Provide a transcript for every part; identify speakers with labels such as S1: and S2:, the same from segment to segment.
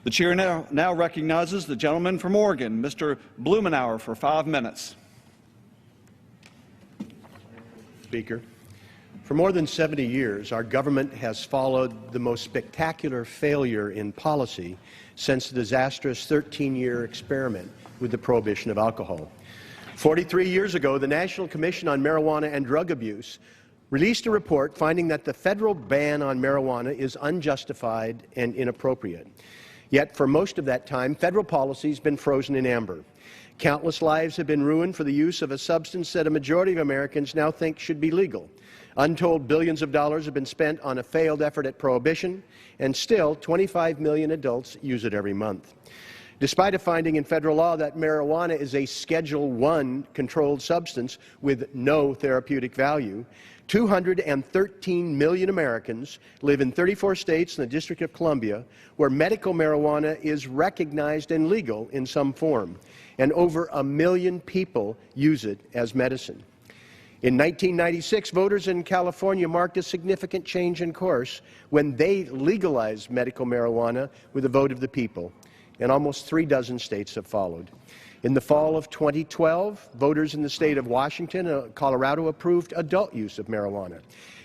S1: The chair now recognizes the gentleman from Oregon, Mr. Blumenauer, for 5 minutes.
S2: Speaker, for more than 70 years, our government has followed the most spectacular failure in policy since the disastrous 13-year experiment with the prohibition of alcohol. 43 years ago, the National Commission on Marijuana and Drug Abuse released a report finding that the federal ban on marijuana is unjustified and inappropriate. Yet, for most of that time, federal policy has been frozen in amber. Countless lives have been ruined for the use of a substance that a majority of Americans now think should be legal. Untold billions of dollars have been spent on a failed effort at prohibition, and still 25 million adults use it every month. Despite a finding in federal law that marijuana is a Schedule I controlled substance with no therapeutic value, 213 million Americans live in 34 states and the District of Columbia where medical marijuana is recognized and legal in some form, and over 1 million people use it as medicine. In 1996, voters in California marked a significant change in course when they legalized medical marijuana with a vote of the people, and almost 36 states have followed. In the fall of 2012, voters in the state of Washington and Colorado approved adult use of marijuana.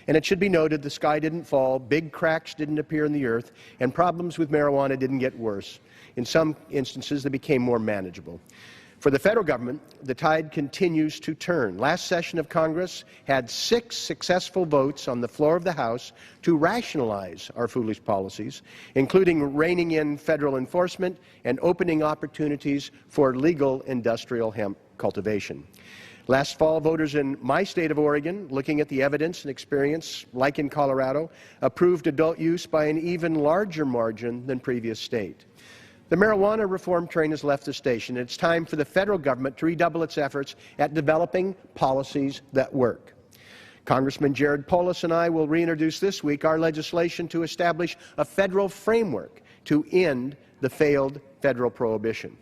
S2: And it should be noted the sky didn't fall, big cracks didn't appear in the earth, and problems with marijuana didn't get worse. In some instances, they became more manageable. For the federal government, the tide continues to turn. Last session of Congress had 6 successful votes on the floor of the House to rationalize our foolish policies, including reining in federal enforcement and opening opportunities for legal industrial hemp cultivation. Last fall, voters in my state of Oregon, looking at the evidence and experience, like in Colorado, approved adult use by an even larger margin than previous state. The marijuana reform train has left the station. It's time for the federal government to redouble its efforts at developing policies that work. Congressman Jared Polis and I will reintroduce this week our legislation to establish a federal framework to end the failed federal prohibition.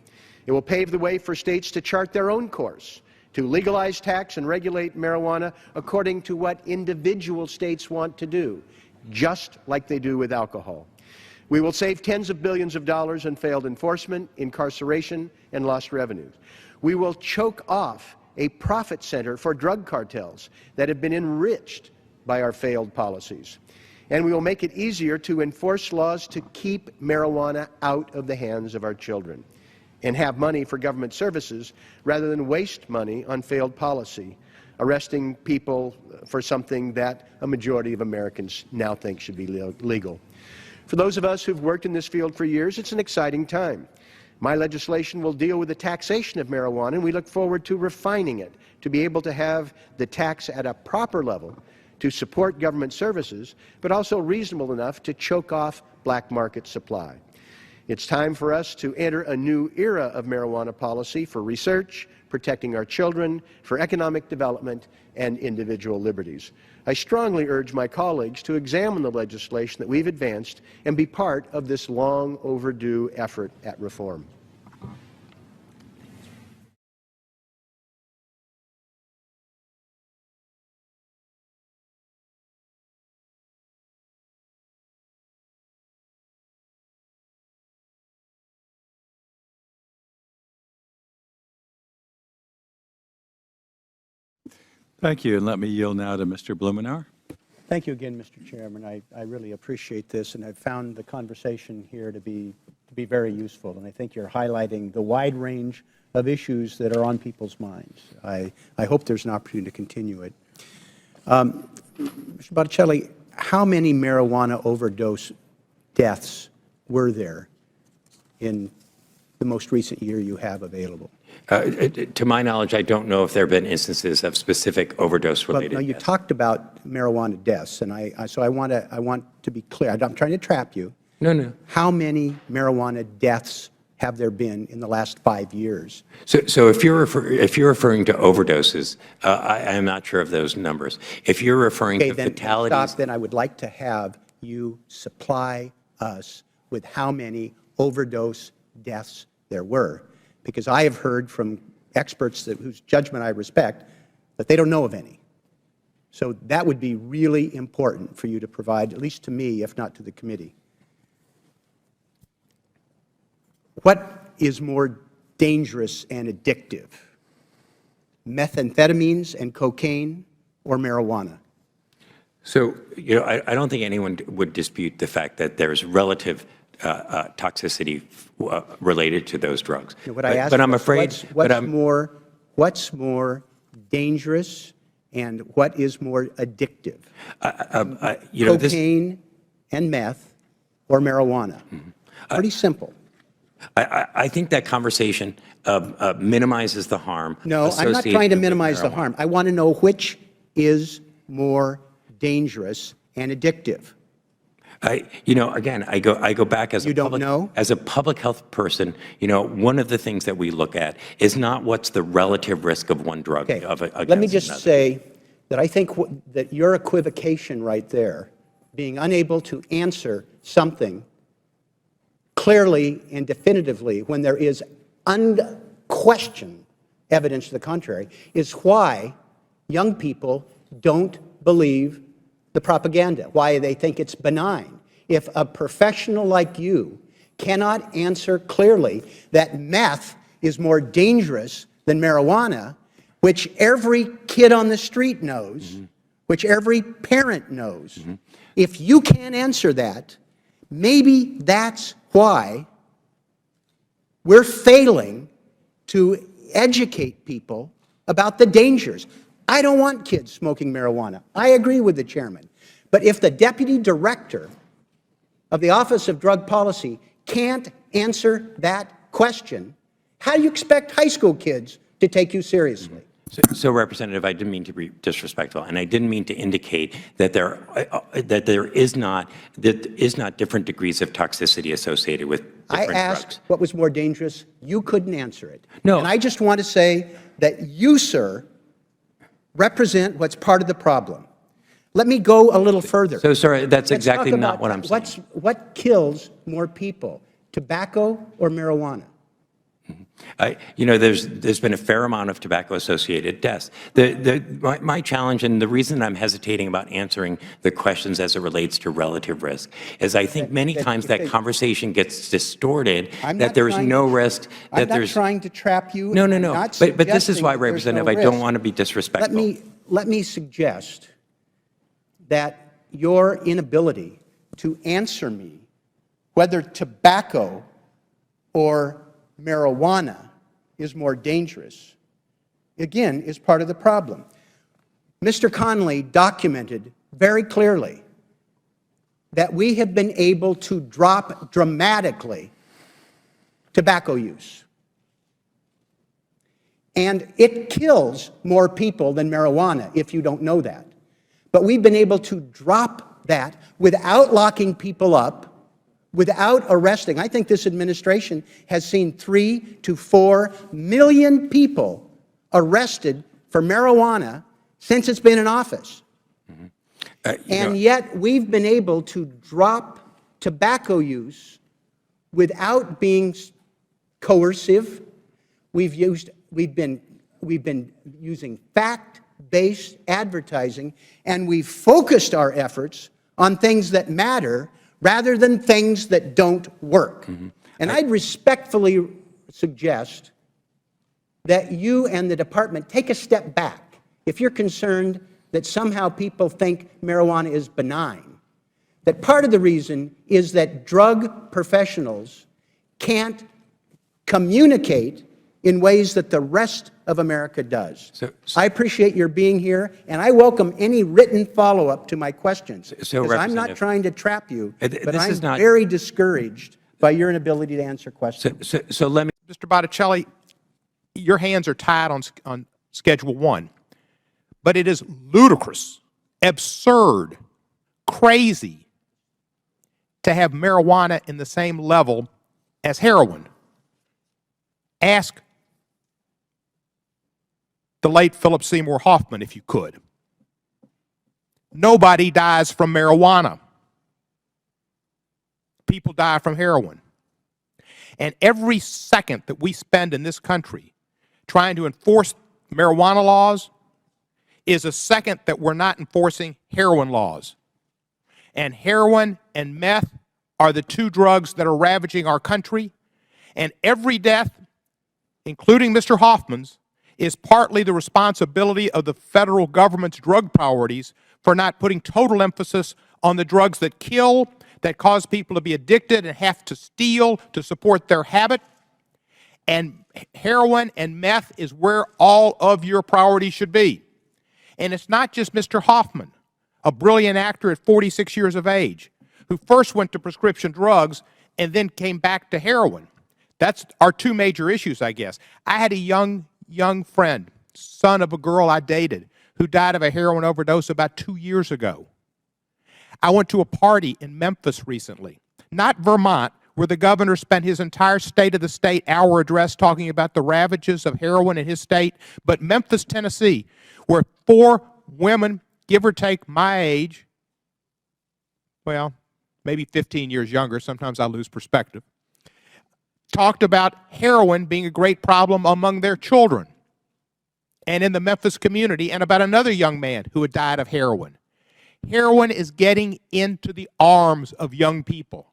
S2: It will pave the way for states to chart their own course, to legalize, tax, and regulate marijuana according to what individual states want to do, just like they do with alcohol. We will save tens of billions of dollars in failed enforcement, incarceration, and lost revenues. We will choke off a profit center for drug cartels that have been enriched by our failed policies. And we will make it easier to enforce laws to keep marijuana out of the hands of our children and have money for government services rather than waste money on failed policy, arresting people for something that a majority of Americans now think should be legal. For those of us who've worked in this field for years, it's an exciting time. My legislation will deal with the taxation of marijuana, and we look forward to refining it to be able to have the tax at a proper level to support government services, but also reasonable enough to choke off black market supply. It's time for us to enter a new era of marijuana policy for research, protecting our children, for economic development, and individual liberties. I strongly urge my colleagues to examine the legislation that we've advanced and be part of this long overdue effort at reform.
S3: Thank you, and let me yield now to Mr. Blumenauer.
S4: Thank you again, Mr. Chairman. I really appreciate this, and I've found the conversation here to be very useful, and I think you're highlighting the wide range of issues that are on people's minds. I hope there's an opportunity to continue it. Mr. Botticelli, how many marijuana overdose deaths were there in the most recent year you have available?
S5: To my knowledge, I don't know if there have been instances of specific overdose-related
S4: deaths. You talked about marijuana deaths, and so I want to be clear. I'm trying to trap you.
S5: No.
S4: How many marijuana deaths have there been in the last 5 years?
S5: So if you're referring to overdoses, I am not sure of those numbers. If you're referring to fatalities,
S4: then I would like to have you supply us with how many overdose deaths there were, because I have heard from experts whose judgment I respect that they don't know of any. So that would be really important for you to provide, at least to me, if not to the committee. what is more dangerous and addictive? Methamphetamines and cocaine or marijuana?
S5: So, I don't think anyone would dispute the fact that there's relative toxicity related to those drugs.
S4: What I asked
S5: but I'm
S4: was,
S5: afraid,
S4: what's more dangerous and what is more addictive? Cocaine and meth or marijuana? Pretty simple.
S5: I think that conversation minimizes the harm.
S4: No, I'm not trying to minimize the harm. I want to know which is more dangerous and addictive.
S5: Again, I go back as
S4: You don't know?
S5: As a public health person. One of the things that we look at is not what's the relative risk of one drug.
S4: Okay.
S5: Against
S4: Let me just
S5: another.
S4: say that I think that your equivocation right there, being unable to answer something clearly and definitively when there is unquestioned evidence to the contrary, is why young people don't believe the propaganda, why they think it's benign. If a professional like you cannot answer clearly that meth is more dangerous than marijuana, which every kid on the street knows, which every parent knows, if you can't answer that, maybe that's why we're failing to educate people about the dangers. I don't want kids smoking marijuana. I agree with the chairman. But if the deputy director of the Office of Drug Policy can't answer that question, how do you expect high school kids to take you seriously?
S5: So, Representative, I didn't mean to be disrespectful, and I didn't mean to indicate that there is not different degrees of toxicity associated with different
S4: I asked
S5: drugs.
S4: what was more dangerous. You couldn't answer it.
S5: No.
S4: And I just want to say that you, sir, represent what's part of the problem. Let me go a little further.
S5: So, sorry, that's
S4: Let's
S5: exactly
S4: talk
S5: not
S4: about
S5: what I'm saying.
S4: What kills more people, tobacco or marijuana?
S5: There's been a fair amount of tobacco-associated deaths. My challenge, and the reason I'm hesitating about answering the questions as it relates to relative risk, is I think many times that conversation gets distorted, that there's no risk, that there's...
S4: I'm not trying to trap you.
S5: No.
S4: I'm not
S5: But this is
S4: suggesting
S5: why,
S4: that there's
S5: Representative,
S4: no
S5: I don't
S4: risk.
S5: want to be disrespectful.
S4: Let me suggest that your inability to answer me whether tobacco or marijuana is more dangerous, again, is part of the problem. Mr. Connolly documented very clearly that we have been able to drop dramatically tobacco use. And it kills more people than marijuana, if you don't know that. But we've been able to drop that without locking people up, without arresting. I think this administration has seen 3 to 4 million people arrested for marijuana since it's been in office. And yet we've been able to drop tobacco use without being coercive. We've been using fact-based advertising, and we've focused our efforts on things that matter rather than things that don't work. And I'd respectfully suggest that you and the department take a step back if you're concerned that somehow people think marijuana is benign. That part of the reason is that drug professionals can't communicate in ways that the rest of America does. I appreciate your being here, and I welcome any written follow-up to my questions. Because I'm not trying to trap you, but I'm very discouraged by your inability to answer questions.
S5: So let me...
S6: Mr. Botticelli, your hands are tied on Schedule 1, but it is ludicrous, absurd, crazy to have marijuana in the same level as heroin. Ask the late Philip Seymour Hoffman, if you could. Nobody dies from marijuana. People die from heroin. And every second that we spend in this country trying to enforce marijuana laws is a second that we're not enforcing heroin laws. And heroin and meth are the 2 drugs that are ravaging our country. And every death, including Mr. Hoffman's, is partly the responsibility of the federal government's drug priorities for not putting total emphasis on the drugs that kill, that cause people to be addicted and have to steal to support their habit. And heroin and meth is where all of your priorities should be. And it's not just Mr. Hoffman, a brilliant actor at 46 years of age, who first went to prescription drugs and then came back to heroin. That's our two major issues, I guess. I had a young friend, son of a girl I dated, who died of a heroin overdose about 2 years ago. I went to a party in Memphis recently, not Vermont, where the governor spent his entire State of the State hour address talking about the ravages of heroin in his state, but Memphis, Tennessee, where 4 women, give or take my age, well, maybe 15 years younger, sometimes I lose perspective, talked about heroin being a great problem among their children and in the Memphis community, and about another young man who had died of heroin. Heroin is getting into the arms of young people.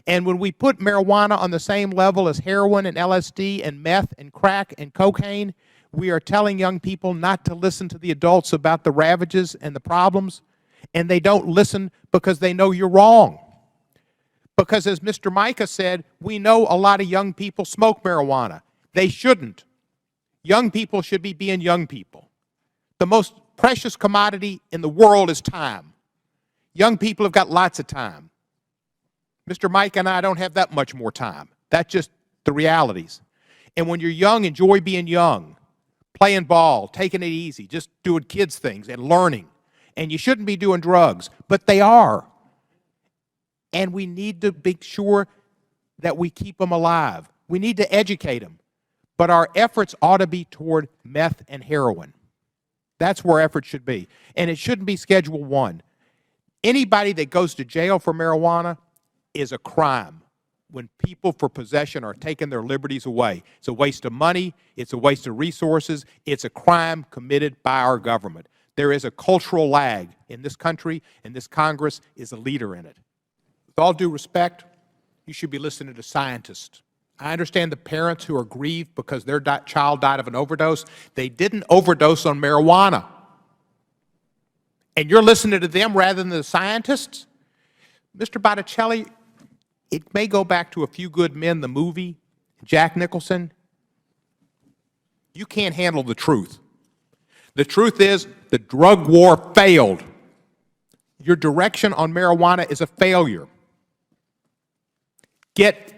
S6: And when we put marijuana on the same level as heroin and LSD and meth and crack and cocaine, we are telling young people not to listen to the adults about the ravages and the problems, and they don't listen because they know you're wrong. Because as Mr. Micah said, we know a lot of young people smoke marijuana. They shouldn't. Young people should be being young people. The most precious commodity in the world is time. Young people have got lots of time. Mr. Mike and I don't have that much more time. That's just the realities. And when you're young, enjoy being young, playing ball, taking it easy, just doing kids' things and learning. And you shouldn't be doing drugs, but they are. And we need to make sure that we keep them alive. We need to educate them. But our efforts ought to be toward meth and heroin. That's where efforts should be. And it shouldn't be Schedule 1. Anybody that goes to jail for marijuana is a crime. When people for possession are taking their liberties away, it's a waste of money, it's a waste of resources, it's a crime committed by our government. There is a cultural lag in this country, and this Congress is a leader in it. With all due respect, you should be listening to scientists. I understand the parents who are grieved because their child died of an overdose. They didn't overdose on marijuana. And you're listening to them rather than the scientists? Mr. Botticelli, it may go back to A Few Good Men, the movie, Jack Nicholson. You can't handle the truth. The truth is the drug war failed. Your direction on marijuana is a failure. Get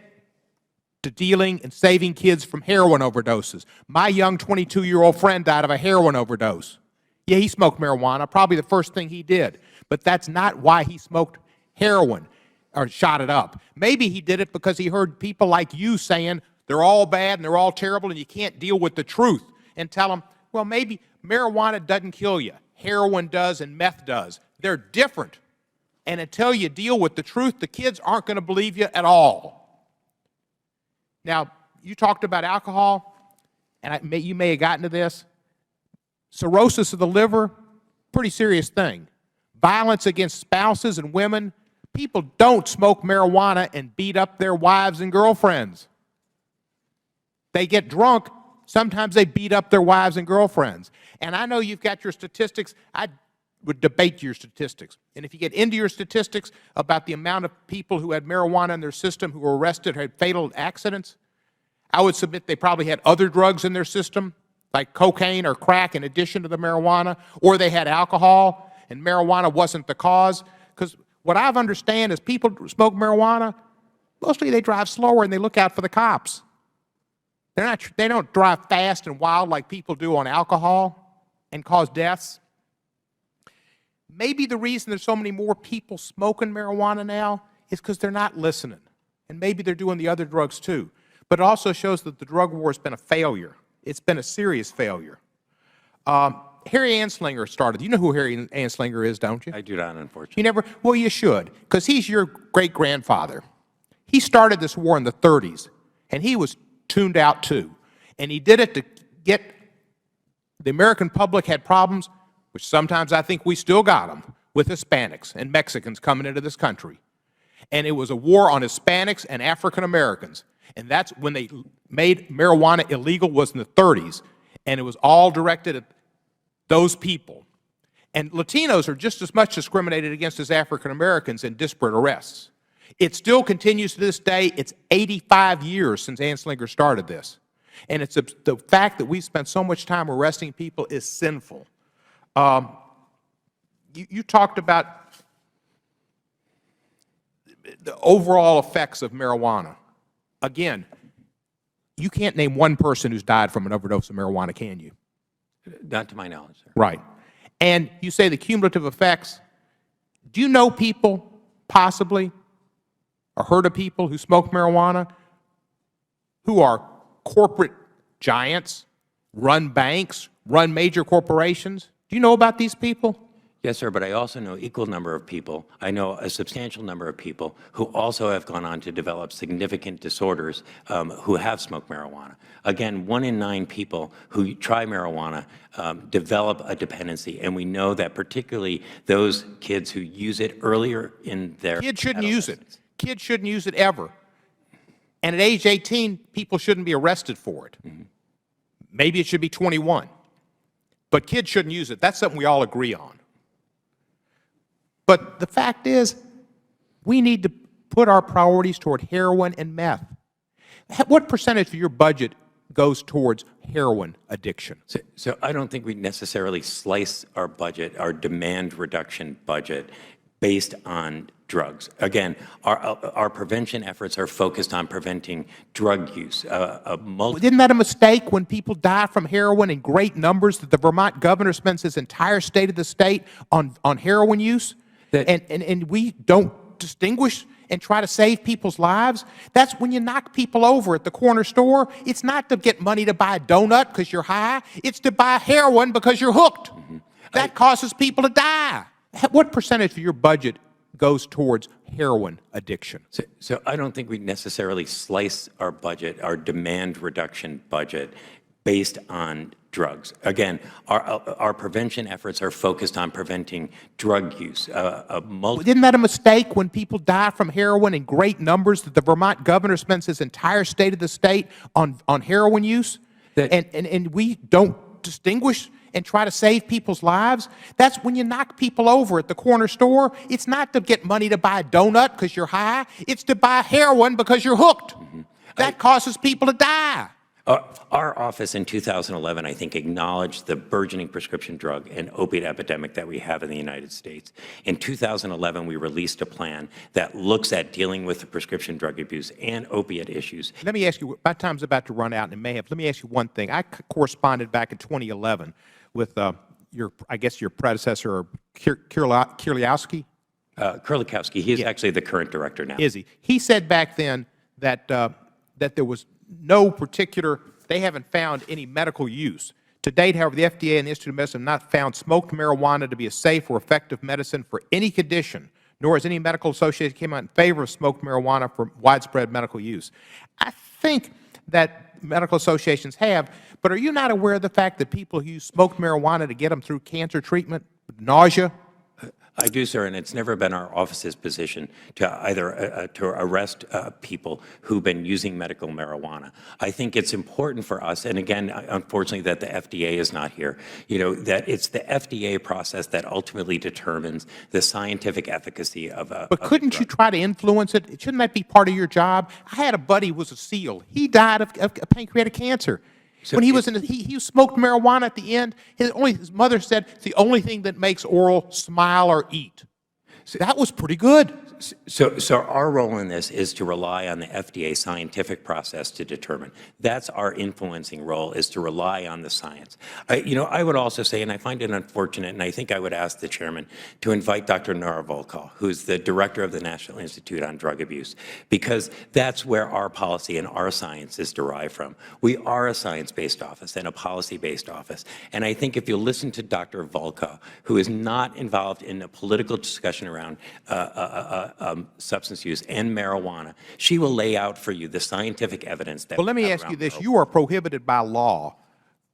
S6: to dealing and saving kids from heroin overdoses. My young 22-year-old friend died of a heroin overdose. Yeah, he smoked marijuana, probably the first thing he did, but that's not why he smoked heroin or shot it up. Maybe he did it because he heard people like you saying they're all bad and they're all terrible and you can't deal with the truth, and tell them, well, maybe marijuana doesn't kill you. Heroin does and meth does. They're different. And until you deal with the truth, the kids aren't going to believe you at all. Now, you talked about alcohol, and you may have gotten to this. Cirrhosis of the liver, pretty serious thing. Violence against spouses and women. People don't smoke marijuana and beat up their wives and girlfriends. They get drunk. Sometimes they beat up their wives and girlfriends. And I know you've got your statistics. I would debate your statistics. And if you get into your statistics about the amount of people who had marijuana in their system who were arrested or had fatal accidents, I would submit they probably had other drugs in their system, like cocaine or crack in addition to the marijuana, or they had alcohol and marijuana wasn't the cause. Because what I've understand is people who smoke marijuana, mostly they drive slower and they look out for the cops. They don't drive fast and wild like people do on alcohol and cause deaths. Maybe the reason there's so many more people smoking marijuana now is because they're not listening. And maybe they're doing the other drugs too. But it also shows that the drug war has been a failure. It's been a serious failure. Harry Anslinger started. You know who Harry Anslinger is, don't you?
S5: I do not, unfortunately.
S6: You never? Well, you should, because he's your great-grandfather. He started this war in the 30s, and he was tuned out too. And he did it to get the American public had problems, which sometimes I think we still got them, with Hispanics and Mexicans coming into this country. And it was a war on Hispanics and African Americans. And that's when they made marijuana illegal, was in the 30s, and it was all directed at those people. And Latinos are just as much discriminated against as African Americans in disparate arrests. It still continues to this day. It's 85 years since Anslinger started this. And it's the fact that we spent so much time arresting people is sinful. You talked about the overall effects of marijuana. Again, you can't name one person who's died from an overdose of marijuana, can you?
S5: Not to my knowledge, sir.
S6: Right. And you say the cumulative effects. Do you know people, possibly, or heard of people who smoke marijuana, who are corporate giants, run banks, run major corporations? Do you know about these people?
S5: Yes, sir, but I also know equal number of people. I know a substantial number of people who also have gone on to develop significant disorders who have smoked marijuana. Again, 1 in 9 people who try marijuana develop a dependency, and we know that particularly those kids who use it earlier in their
S6: Kids shouldn't use it. Kids shouldn't use it ever. And at age 18, people shouldn't be arrested for it. Maybe it should be 21. But kids shouldn't use it. That's something we all agree on. But the fact is, we need to put our priorities toward heroin and meth. What percentage of your budget goes towards heroin addiction?
S5: So I don't think we necessarily slice our budget, our demand reduction budget, based on drugs. Again, our prevention efforts are focused on preventing drug use.
S6: Isn't that a mistake when people die from heroin in great numbers that the Vermont governor spends his entire state of the state on heroin use? And we don't distinguish and try to save people's lives? That's when you knock people over at the corner store. It's not to get money to buy a donut because you're high. It's to buy heroin because you're hooked. That causes people to die. What percentage of your budget goes towards heroin addiction?
S5: So I don't think we necessarily slice our budget, our demand reduction budget, based on drugs. Again, our prevention efforts are focused on preventing drug use.
S6: Isn't that a mistake when people die from heroin in great numbers that the Vermont governor spends his entire state of the state on heroin use? And we don't distinguish and try to save people's lives? That's when you knock people over at the corner store. It's not to get money to buy a donut because you're high. It's to buy heroin because you're hooked. That causes people to die.
S5: Our office in 2011, I think, acknowledged the burgeoning prescription drug and opiate epidemic that we have in the United States. In 2011, we released a plan that looks at dealing with the prescription drug abuse and opiate issues.
S6: Let me ask you, my time's about to run out, and it may have. Let me ask you one thing. I corresponded back in 2011 with I guess your predecessor, Kierliowski?
S5: Kurlikowski, he is actually the current director now.
S6: Is he? He said back then that there was no particular, they haven't found any medical use. To date, however, the FDA and the Institute of Medicine have not found smoked marijuana to be a safe or effective medicine for any condition, nor has any medical association come out in favor of smoked marijuana for widespread medical use. I think that medical associations have, but are you not aware of the fact that people use smoked marijuana to get them through cancer treatment, nausea?
S5: I do, sir, and it's never been our office's position to either to arrest people who've been using medical marijuana. I think it's important for us, and again, unfortunately, that the FDA is not here. You know, that it's the FDA process that ultimately determines the scientific efficacy of a.
S6: But couldn't you try to influence it? Shouldn't that be part of your job? I had a buddy who was a SEAL. He died of pancreatic cancer. So when he was he smoked marijuana at the end. His mother said it's the only thing that makes Oral smile or eat. So that was pretty good.
S5: So our role in this is to rely on the FDA scientific process to determine. That's our influencing role, is to rely on the science. I would also say, and I find it unfortunate, and I think I would ask the chairman to invite Dr. Nora Volkow, who's the director of the National Institute on Drug Abuse, because that's where our policy and our science is derived from. We are a science-based office and a policy-based office. And I think if you listen to Dr. Volkow, who is not involved in a political discussion around substance use and marijuana, she will lay out for you the scientific evidence that.
S6: Well, let me ask you this. You are prohibited by law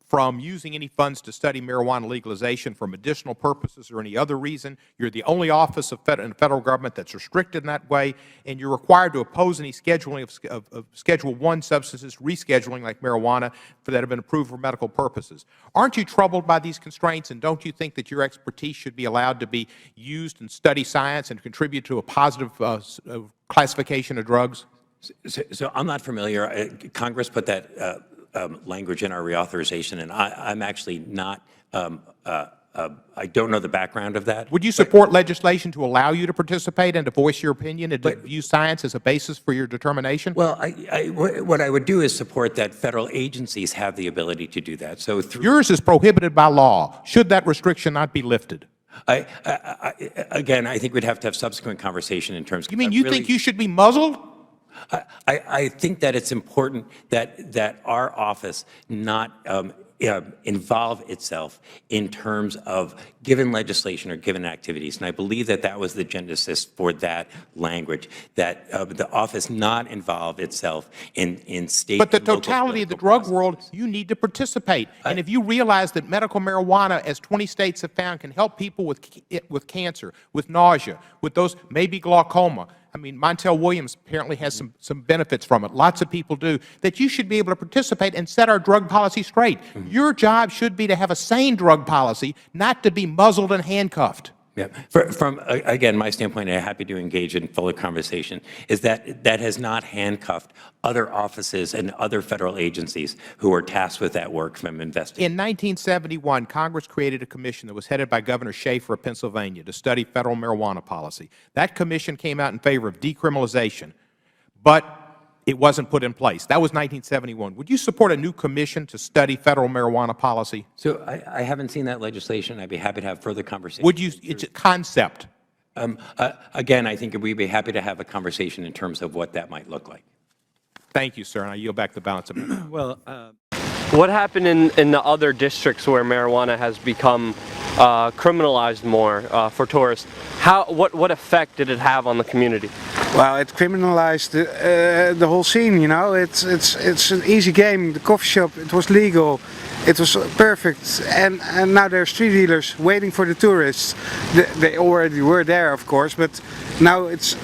S6: from using any funds to study marijuana legalization for medicinal purposes or any other reason. You're the only office in the federal government that's restricted in that way, and you're required to oppose any scheduling of Schedule I substances, rescheduling like marijuana, that have been approved for medical purposes. Aren't you troubled by these constraints, and don't you think that your expertise should be allowed to be used and study science and contribute to a positive classification of drugs?
S5: So I'm not familiar. Congress put that language in our reauthorization, and I'm actually not, I don't know the background of that.
S6: Would you support legislation to allow you to participate and to voice your opinion and to use science as a basis for your determination?
S5: Well, what I would do is support that federal agencies have the ability to do that. So
S6: Yours is prohibited by law. Should that restriction not be lifted?
S5: Again, I think we'd have to have subsequent conversation in terms of...
S6: You mean you think you should be muzzled?
S5: I think that it's important that our office not involve itself in terms of given legislation or given activities. And I believe that that was the genesis for that language, that the office not involve itself in state.
S6: But the totality of the drug world, you need to participate. And if you realize that medical marijuana, as 20 states have found, can help people with cancer, with nausea, with those maybe glaucoma. I mean, Montel Williams apparently has some benefits from it. Lots of people do. That you should be able to participate and set our drug policy straight. Your job should be to have a sane drug policy, not to be muzzled and handcuffed.
S5: Yeah. From again, my standpoint, and I'm happy to engage in fuller conversation, is that that has not handcuffed other offices and other federal agencies who are tasked with that work from investigating.
S6: In 1971, Congress created a commission that was headed by Governor Schaefer of Pennsylvania to study federal marijuana policy. That commission came out in favor of decriminalization, but it wasn't put in place. That was 1971. Would you support a new commission to study federal marijuana policy?
S5: So I haven't seen that legislation. I'd be happy to have further conversation.
S6: Would you? It's a concept.
S5: Again, I think we'd be happy to have a conversation in terms of what that might look like.
S6: Thank you, sir, and I yield back the balance of my time.
S3: Well,
S7: What happened in the other districts where marijuana has become criminalized more for tourists? What effect did it have on the community?
S8: Well, it criminalized the whole scene, you know. It's an easy game. The coffee shop, it was legal. It was perfect. And now there are street dealers waiting for the tourists. They already were there, of course, but now it's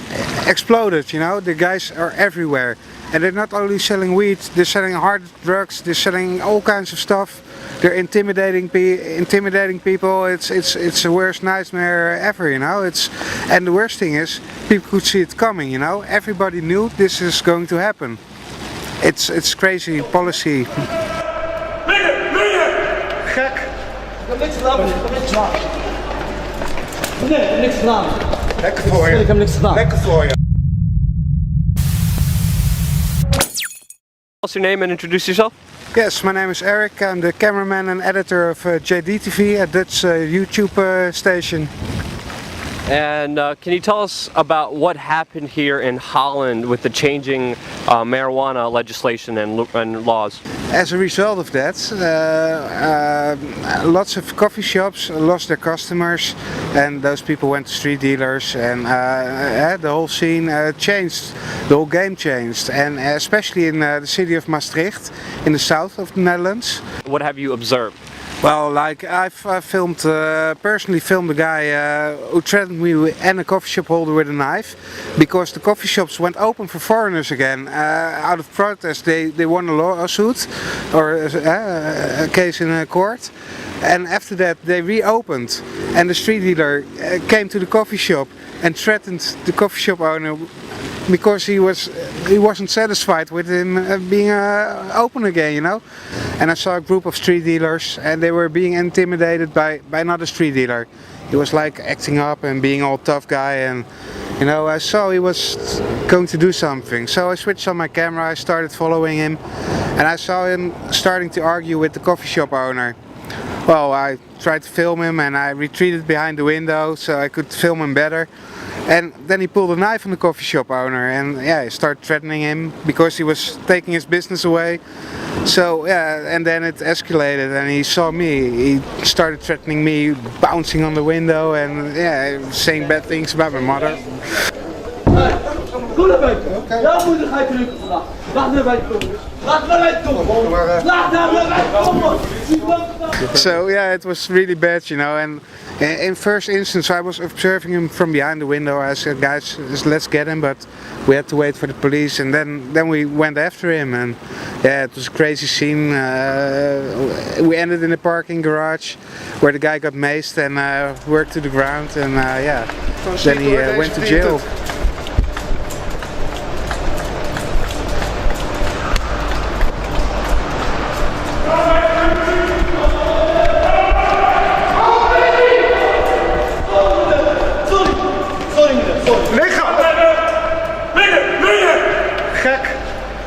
S8: exploded, you know. The guys are everywhere. And they're not only selling weed, they're selling hard drugs, they're selling all kinds of stuff. They're intimidating people. It's the worst nightmare ever, you know. And the worst thing is, people could see it coming, you know. Everybody knew this is going to happen. It's crazy policy.
S9: Gek. Ik heb niks gedaan, ik heb niks gedaan. Nee, ik heb niks gedaan. Lekker voor je. Ik heb niks gedaan. Lekker voor je.
S7: What's your name and introduce yourself?
S8: Yes, my name is Eric. I'm the cameraman and editor of JDTV, a Dutch YouTube station.
S7: And can you tell us about what happened here in Holland with the changing marijuana legislation and laws?
S8: As a result of that, lots of coffee shops lost their customers, and those people went to street dealers, and the whole scene changed, the whole game changed, and especially in the city of Maastricht, in the south of the Netherlands.
S7: What have you observed?
S8: Well, like I've personally filmed a guy who threatened me and a coffee shop holder with a knife because the coffee shops went open for foreigners again. Out of protest, they won a lawsuit or a case in a court, and after that they reopened, and the street dealer came to the coffee shop and threatened the coffee shop owner because he wasn't satisfied with him being open again, you know. And I saw a group of street dealers, and they were being intimidated by another street dealer. He was like acting up and being all tough guy, and you know, I saw he was going to do something. So I switched on my camera, I started following him, and I saw him starting to argue with the coffee shop owner. Well, I tried to film him, and I retreated behind the window so I could film him better. And then he pulled a knife on the coffee shop owner, and yeah, he started threatening him because he was taking his business away. So yeah, and then it escalated, and he saw me. He started threatening me, bouncing on the window, and yeah, saying bad things about my mother.
S9: Doe naar buiten. Ja, moeder, ga je terug vandaag. Laat naar buiten komen. Laat naar buiten komen. Laat naar buiten komen.
S8: So yeah, it was really bad, you know. And in first instance, I was observing him from behind the window. I said, "Guys, let's get him," but we had to wait for the police. And then we went after him, and yeah, it was a crazy scene. We ended in a parking garage where the guy got maced and worked to the ground, and yeah, then he went to jail.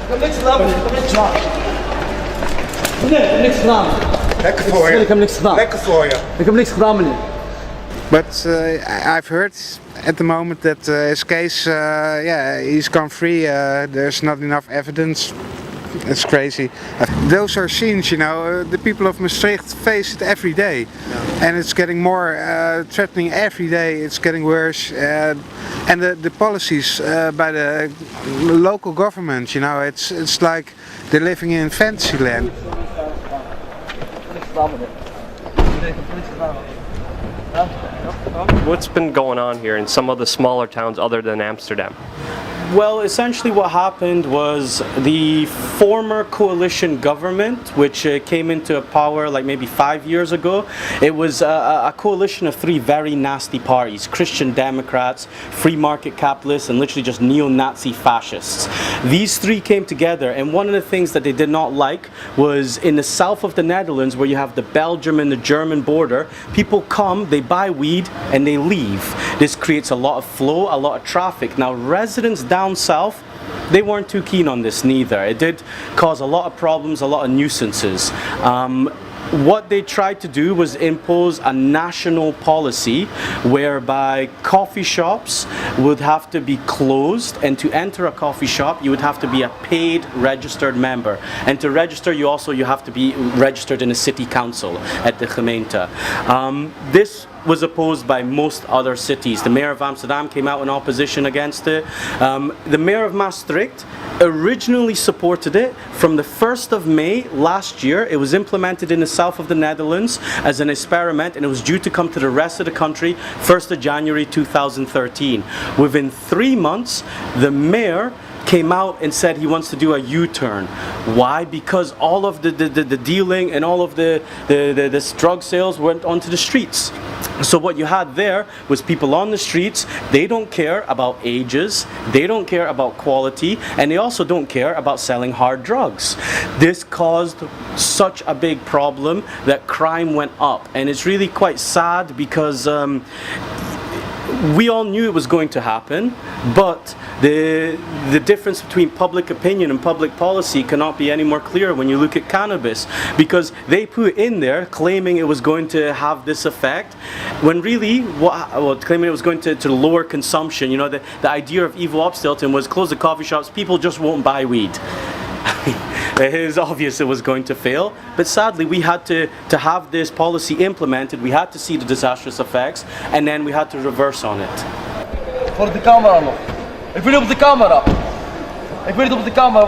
S9: Ik heb niks gedaan, meneer. Ik heb niks gedaan. Meneer, ik heb niks gedaan. Lekker voor je. Ik heb niks gedaan. Lekker voor je. Ik heb niks gedaan, meneer.
S8: But I've heard at the moment that his case, yeah, he's gone free. There's not enough evidence. It's crazy. Those are scenes, you know, the people of Maastricht face it every day. And it's getting more threatening every day. It's getting worse. And the policies by the local government, you know, it's like they're living in fantasyland.
S7: What's been going on here in some of the smaller towns other than Amsterdam?
S10: Well, essentially what happened was the former coalition government, which came into power like maybe 5 years ago, it was a coalition of three very nasty parties: Christian Democrats, free market capitalists, and literally just neo-Nazi fascists. These three came together, and one of the things that they did not like was in the south of the Netherlands, where you have the Belgium and the German border, people come, they buy weed, and they leave. This creates a lot of flow, a lot of traffic. Now, residents down south, they weren't too keen on this neither. It did cause a lot of problems, a lot of nuisances. What they tried to do was impose a national policy whereby coffee shops would have to be closed, and to enter a coffee shop you would have to be a paid registered member, and to register you have to be registered in a city council at the gemeente. This was opposed by most other cities. The mayor of Amsterdam came out in opposition against it. The mayor of Maastricht originally supported it. From the 1st of May last year, it was implemented in the south of the Netherlands as an experiment, and it was due to come to the rest of the country 1st of January 2013. Within 3 months, the mayor came out and said he wants to do a U-turn. Why? Because all of the dealing and all of the drug sales went onto the streets. So what you had there was people on the streets. They don't care about ages, they don't care about quality, and they also don't care about selling hard drugs. This caused such a big problem that crime went up, and it's really quite sad because we all knew it was going to happen, but the difference between public opinion and public policy cannot be any more clear when you look at cannabis, because they put in there claiming it was going to have this effect, when really, claiming it was going to lower consumption. You know, the idea of Ivo Opstelten was close the coffee shops, people just won't buy weed. It is obvious it was going to fail, but sadly we had to have this policy implemented. We had to see the disastrous effects, and then we had to reverse on it.
S9: Voor de camera nog. Ik wil op de camera. Ik wil het op de camera.